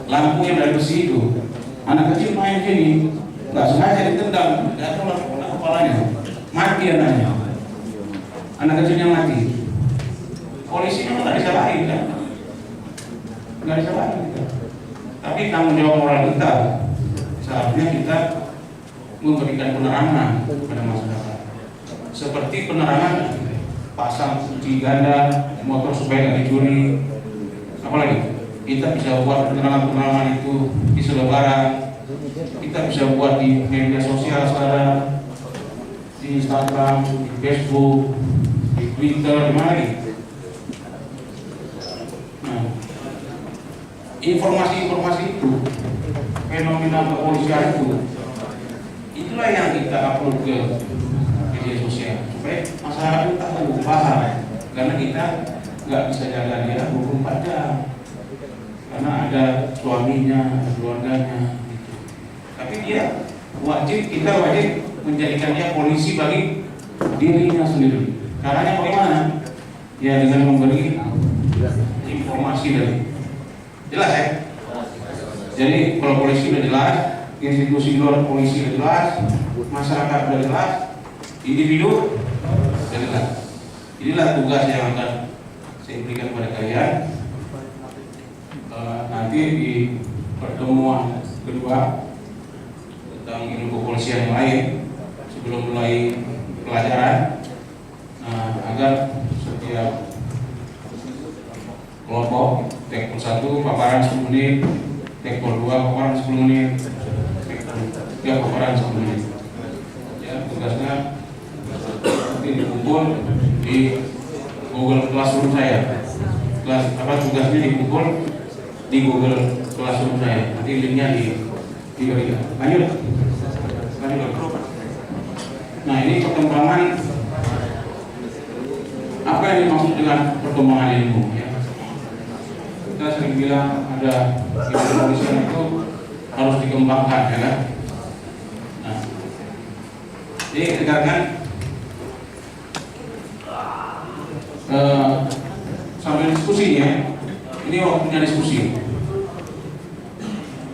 lampu yang dari besi itu, anak kecil main sini, nggak sengaja ditendang, jatuh kepalanya, mati anaknya, anak kecilnya mati. Polisinya nggak disalahin kan? Nggak disalahin. Tapi tanggung jawab moral kita, seharusnya kita memberikan penerangan kepada masyarakat. Seperti penerangan pasang kunci ganda motor supaya nggak dicuri. Apalagi kita bisa buat penerangan itu di selebaran, kita bisa buat di media sosial sekarang, di Instagram, di Facebook, di Twitter, di mana lagi. Nah, informasi-informasi itu, fenomena kepolisian itu, itulah yang kita upload ke media sosial supaya masyarakat itu tahu, paham. Karena kita nggak bisa jaga dia 24 jam, karena ada suaminya, ada keluarganya gitu. Tapi dia kita wajib menjadikan dia polisi bagi dirinya sendiri. Caranya bagaimana? Ya dengan memberi informasi dari jelas ya. Jadi kalau polisi sudah jelas, institusi luar polisi sudah jelas, masyarakat sudah jelas, individu sudah jelas. Inilah tugas yang akan saya berikan kepada kalian. Nanti di pertemuan kedua tentang ilmu kepolisian yang lain sebelum mulai pelajaran, agar setiap kelompok tekpol 1 paparan 10 menit, tekpol 2 paparan 10 menit, tekpol 3 paparan 10 menit. Ya, tugasnya nanti dikumpul di Google Classroom saya. Tugasnya dikumpul di Google Classroom saya. Nanti linknya diberikan. Lanjut. Nah, ini perkembangan, apa yang dimaksud dengan perkembangan ilmu ya? Kita sering bilang ada ilmu kepolisian itu harus dikembangkan ya kan? Nah, jadi dengarkan sambil diskusi ya. Ini waktunya diskusi.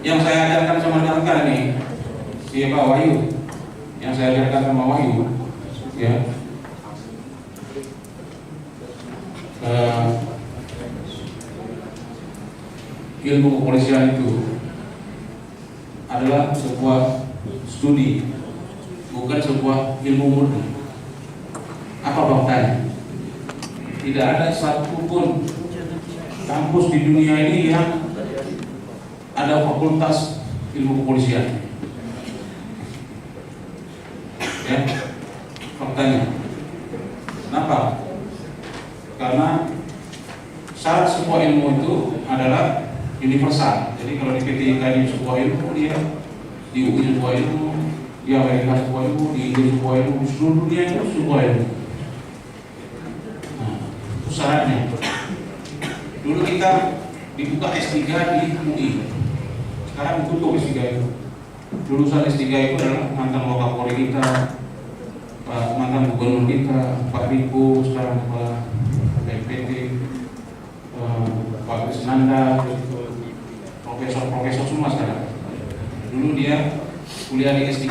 Yang saya ajarkan sama rekan nih, si Pak Wahyu, yang saya ajarkan sama Wahyu, ya, ilmu kepolisian itu adalah sebuah studi, bukan sebuah ilmu murni. Apa faktanya? Tidak ada satupun kampus di dunia ini yang ada fakultas ilmu kepolisian. Ya, faktanya. Kenapa? Karena syarat sebuah ilmu itu adalah universal. Jadi kalau di PT tadi sebuah ilmu, dia di UI sebuah ilmu, di Amerika sebuah ilmu, di Inggris sebuah ilmu, di seluruh dunia itu sebuah ilmu. Nah, itu syaratnya. Dulu kita dibuka S3 di UI, sekarang ditutup S3 itu. Lulusan S3 itu adalah mantan Wakapolri kita, mantan gubernur kita, Pak Riko, sekarang Pak BNPT, Pak Krisnanda, profesor semua sekarang. Dulu dia kuliah di S3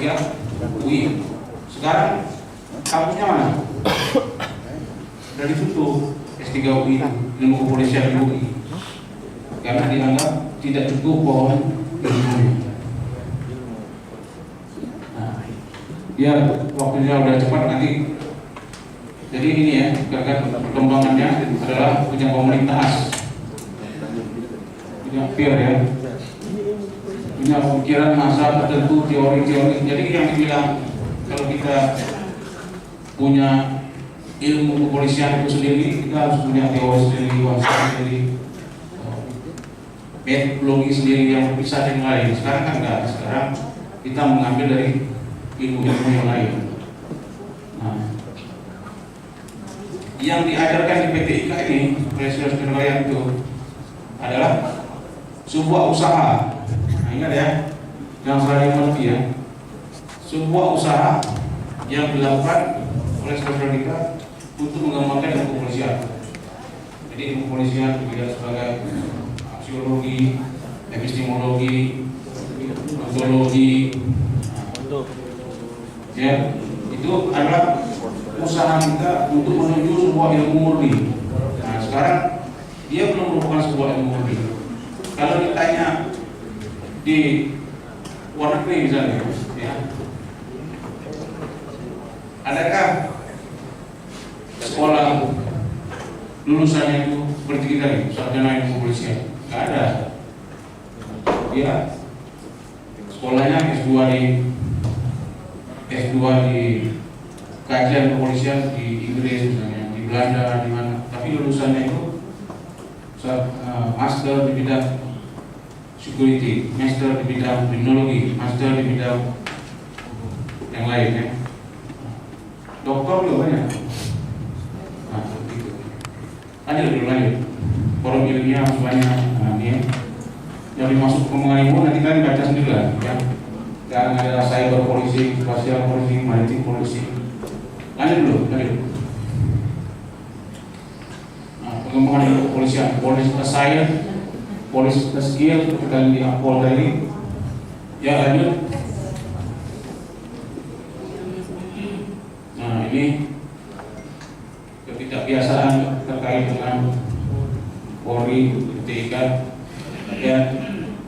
UI, sekarang kampusnya mana? Sudah ditutup S3 UI, ilmu kepolisian di UI, karena dianggap tidak cukup pohon ilmunya. Ya, waktunya udah cepat nanti. Jadi ini ya, karena perkembangannya adalah punya komunitas, punya peer ya, punya pemikiran masa tertentu, teori-teori. Jadi yang dibilang kalau kita punya ilmu kepolisian itu sendiri, kita harus punya teori sendiri, konsep sendiri, metodologi sendiri yang berpisah dengan lain. Sekarang kan enggak, sekarang kita mengambil dari ilmu-ilmu yang lain. Nah, yang diajarkan di PT IKA ini oleh saudara-saudara itu adalah sebuah usaha. Nah, ingat ya, jangan salah dimengerti ya. Sebuah usaha yang dilakukan oleh saudara kita untuk mengembangkan ilmu kepolisian. Jadi ilmu kepolisian tidak sebagai aksiologi, epistemologi, ontologi, ya itu adalah usaha kita untuk menuju sebuah ilmu murni. Nah sekarang dia belum merupakan sebuah ilmu murni. Kalau ditanya di luar negeri misalnya, ya, adakah sekolah lulusannya itu seperti kita nih, sarjana ilmu kepolisian? Nggak ada. Dia sekolahnya S2 di kajian kepolisian di Inggris misalnya, di Belanda, di mana. Tapi lulusannya itu master di bidang security, master di bidang kriminologi, master di bidang yang lain ya. Doktor juga banyak. Nah, begitu. Lanjut. Forum ilmiah banyak. Nah, ini yang dimasuk pengembangan ilmu nanti kalian baca sendiri lah, ya. Dan ada cyber polisi, spasial polisi, maritim polisi. Lanjut. Nah, pengembangan ilmu kepolisian, police science, police skill, kita di Apol tadi. Ya lanjut. Nah ini ketidakbiasaan terkait dengan Polri, TIK, ya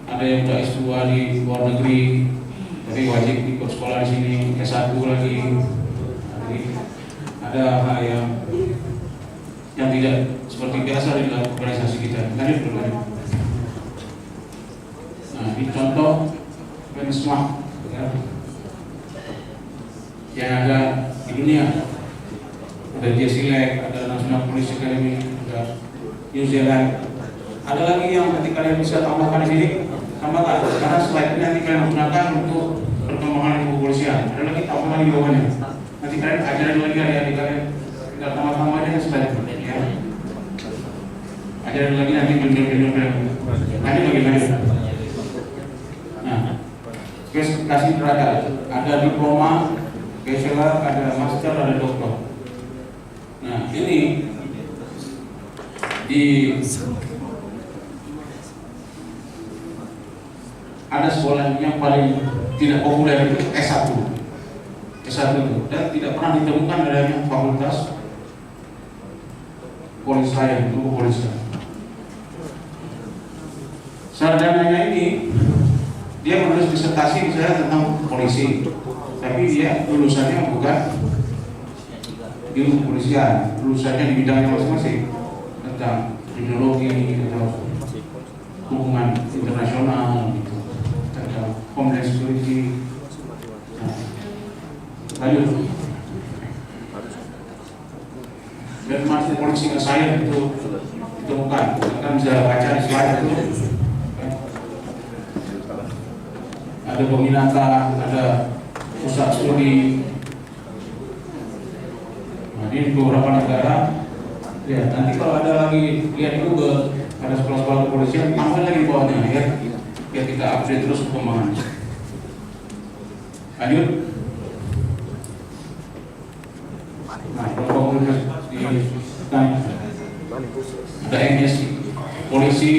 ada yang sudah S2 di luar negeri, tapi wajib ikut sekolah di sini, S1 lagi. Jadi ada hal yang tidak seperti biasa di dalam organisasi kita. Lanjut dulu. Nah ini contoh benchmark ya, yang ada di dunia. Ada JSILEC, ada National Police Academy, ada New Zealand. Ada lagi yang nanti kalian bisa tambahkan di sini, tambahkan. Karena slide ini nanti kalian gunakan untuk perkembangan ilmu kepolisian. Ada lagi tambahan di bawahnya. Nanti kalian ajarin lagi adik-adik kalian, tinggal tambah-tambah aja slide ya. Ajarin lagi nanti junior. Nanti bagaimana? Nah, spesifikasi derajat. Ada diploma, bachelor, ada master, ada doktor. Nah, ini ada sekolah yang paling tidak populer itu S1 itu, dan tidak pernah ditemukan adanya fakultas polisi lain untuk kepolisian. Sarjananya ini dia menulis disertasi misalnya tentang polisi, tapi dia lulusannya bukan ilmu kepolisian, lulusannya di bidangnya masing-masing, tentang kriminologi atau hubungan internasional gitu, tentang homeland security. Nah, lanjut. Dan masih polisi ke saya itu ditemukan, kan bisa baca di slide itu. Ada peminatan, ada pusat studi. Nah, ini beberapa negara. Ya, nanti kalau ada lagi lihat di Google, ada sekolah-sekolah kepolisian, tambah lagi bawahnya ya, biar kita update terus perkembangan. Lanjut. Nah, kalau di ada MSc polisi,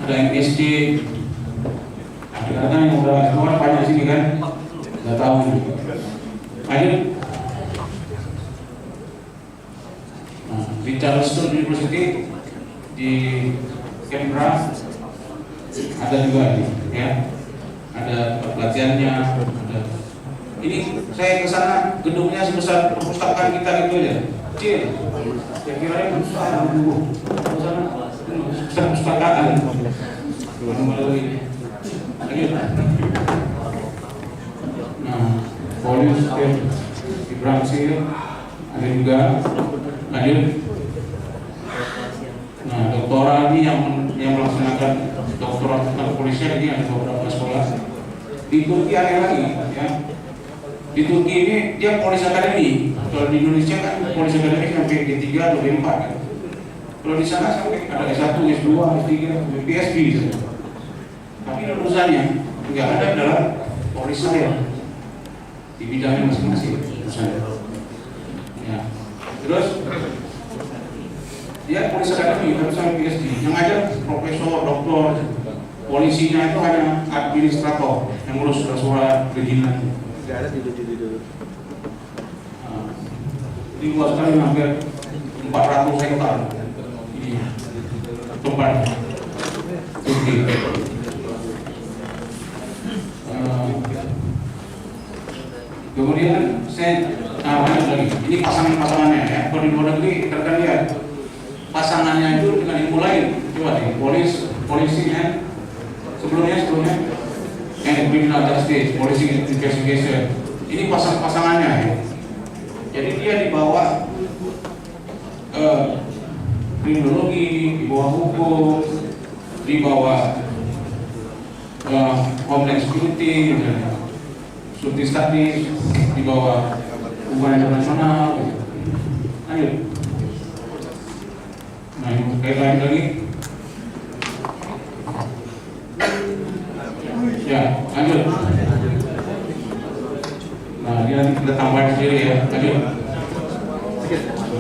ada MSc. Karena yang udah keluar banyak sini kan, nggak tahu. Lanjut. Nah, di Charleston University di Canberra ada juga nih, ya. Ada pelatihannya. Ada. Ini saya ke sana gedungnya sebesar perpustakaan kita gitu aja, kecil. Saya kira besar dulu. Ke sana sebesar perpustakaan. Nah, volume di Brazil ada juga. Lanjut. Nah, doktoral ini yang melaksanakan doktoral tentang kepolisian ini ada beberapa sekolah. Di Turki ada lagi, ya. Di Turki ini dia polis akademi. Kalau di Indonesia kan polis akademi sampai D3 atau D4 kan. Kalau di sana sampai ada S1, S2, S3, PhD gitu. Tapi lulusannya nggak ada dalam polis saya di bidangnya masing-masing. Ya. Terus dia polis akademi harus sampai PhD. Yang ada profesor, doktor, polisinya itu hanya administrator yang ngurus surat perizinan. Ini luas sekali, hampir 400 hektar ini tempat Turki. Kemudian saya banyak lagi. Ini pasangannya ya. Kalau di luar negeri kita lihat pasangannya itu dengan ilmu lain. Coba deh, polisinya sebelumnya yang criminal justice, polisi investigation. Ini pasangannya ya. Jadi dia dibawa kriminologi, dibawa hukum, dibawa homeland security, security studies, dibawa hubungan internasional. Lanjut. Nah, ini terkait lain lagi. Ya, lanjut. Nah, ini nanti kita tambahkan sendiri ya. Lanjut.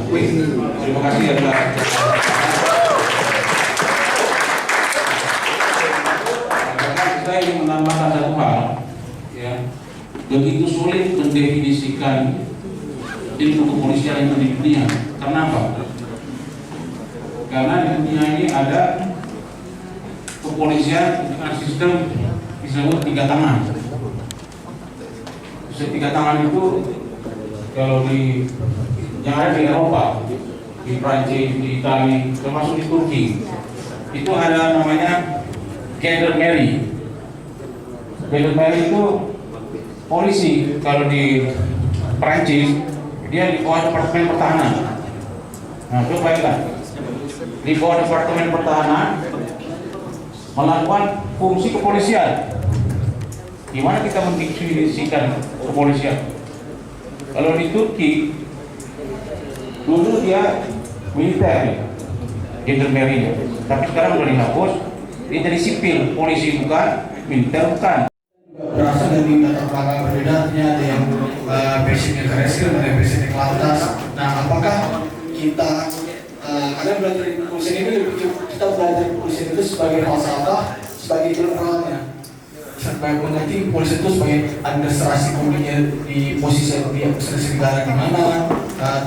Terima kasih ya telah. Saya ingin menambahkan satu hal, ya. Begitu sulit mendefinisikan ilmu kepolisian itu di dunia. Kenapa? Karena di dunia ini ada kepolisian dengan sistem disebut 3 tangan. Sistem 3 tangan itu kalau di yang ada di Eropa, di Prancis, di Italia, termasuk di Turki, itu ada namanya gendarmerie. Gendarmerie itu polisi. Kalau di Prancis dia di bawah departemen pertahanan. Nah, coba bayangkan di bawah departemen pertahanan melakukan fungsi kepolisian. Gimana kita mendefinisikan kepolisian? Kalau di Turki dulu dia militer, gendarmerie, tapi sekarang sudah dihapus. Dia jadi sipil, polisi bukan, militer bukan. Berasal dari latar belakang berbeda, ada yang basicnya reskrim, ada yang basicnya kelantas. Nah, apakah kita ada belajar di kepolisian ini, kita belajar di kepolisian itu sebagai falsafah, sebagai ilmunya, sebagai mengerti polisi itu sebagai administrasi komodinya di posisi administrasi negara di mana,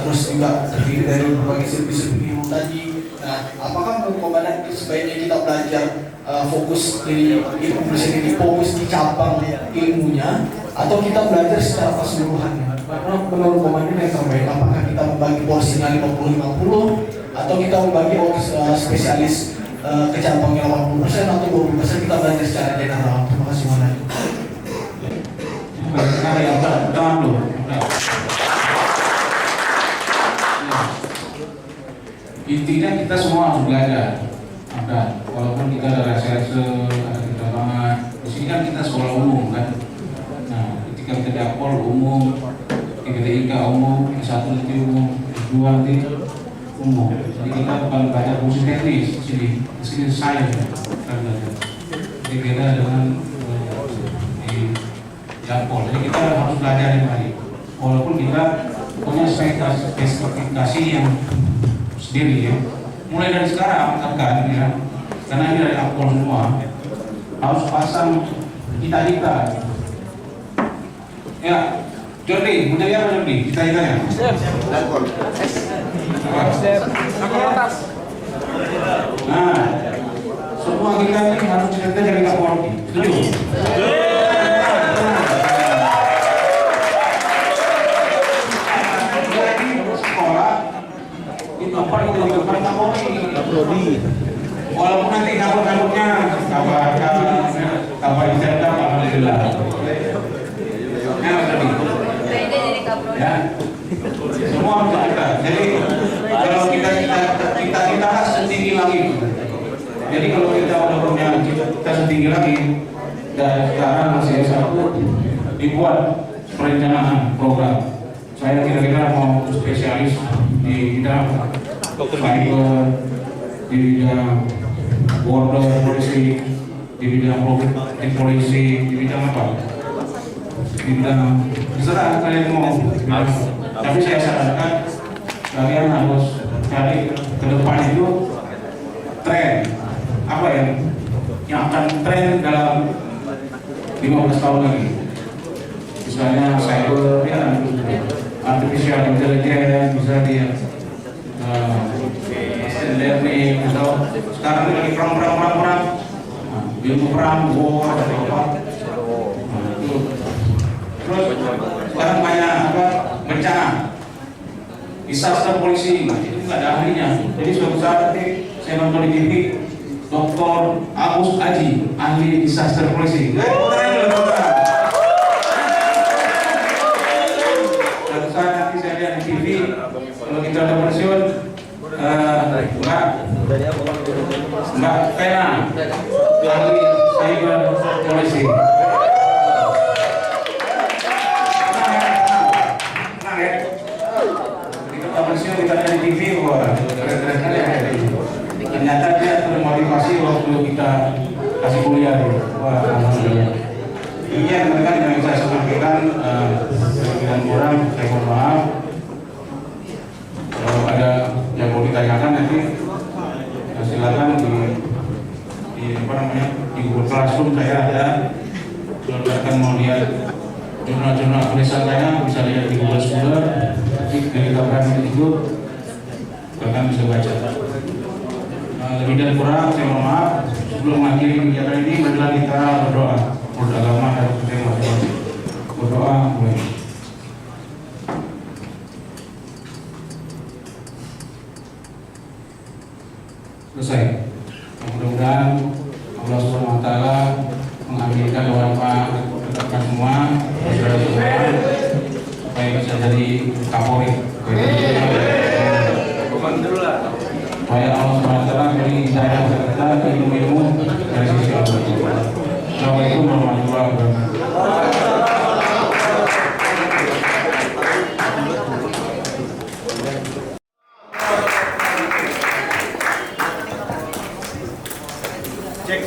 terus juga terdiri dari berbagai servis ilmu tadi. Nah, apakah menurut komandan sebaiknya kita belajar fokus dari ilmu kepolisian ini fokus di cabang ilmunya, atau kita belajar secara keseluruhannya? Karena menurut komandan yang terbaik, apakah kita membagi porsinya 50-50, atau kita membagi spesialis ke cabangnya 80% atau 20% kita belajar secara general? Terima kasih komandan. Jangan dulu. Intinya kita semua harus belajar. Walaupun kita ada reserse, ada kecabangan, di sini kan kita sekolah umum kan. Nah, ketika kita di Akpol umum, ketika di IKA umum, S1 nanti umum, S2 nanti umum. Jadi kita bukan belajar fungsi teknis di sini saya kan belajar. Jadi beda dengan di Akpol. Jadi kita harus belajar yang baik. Walaupun kita punya spesifikasi yang sendiri ya. Mulai dari sekarang akan ya, karena ini dari Akpol semua harus pasang cita-cita. Ya, Jordi, menjadi apa Jordi? Cita-citanya? Nah, semua kita ini harus cita-cita jadi Kapolri. Setuju? Walaupun nanti kabut-kabutnya kabar Indonesia, alhamdulillah. Ya, Semua harus kita. Jadi kalau kita harus setinggi lagi. Jadi kalau kita udah punya kita setinggi lagi, dan sekarang masih S1 dibuat perencanaan program. Saya kira-kira mau spesialis di bidang cyber, di bidang border polisi, di bidang polisi, di bidang apa? Di bidang terserah kalian mau. Tapi saya sarankan kalian harus cari ke depan itu tren apa yang akan tren dalam 15 tahun lagi. Misalnya cyber, ya, artificial intelligence, bisa dia machine learning, atau sekarang ini lagi perang, ilmu perang, war, atau apa. Terus sekarang banyak apa bencana, disaster polisi, itu nggak ada ahlinya. Jadi suatu saat nanti saya nonton di TV, Dr. Agus Aji, ahli disaster polisi. Suatu saat nanti saya lihat di TV, kalau kita ada pensiun, Mbak Pena, ahli cyber polisi. Pensiun kita ada di TV, wah keren-keren ya. Ternyata dia termotivasi waktu kita kasih kuliah dulu. Wah, alhamdulillah. Ini yang mereka yang saya sampaikan, kelebihan kurang, saya mohon maaf. Kalau ada yang mau ditanyakan nanti silakan di apa namanya di Google Classroom saya ada. Kalau akan mau lihat jurnal-jurnal tulisan saya bisa lihat di Google Scholar. Dari kapan itu bahkan bisa baca. Lebih dan kurang saya mohon maaf. Sebelum mengakhiri kegiatan ini, marilah kita berdoa. Beragama harus kita masing-masing. Berdoa mulai. Selesai. Mudah-mudahan Allah Subhanahu Wa Taala mengambilkan doa kita semua, saudara-saudara, supaya bisa jadi Kapolri. Supaya Allah SWT beri hidayah serta ilmu-ilmu dari sisi Allah. Assalamualaikum warahmatullahi wabarakatuh. Cek.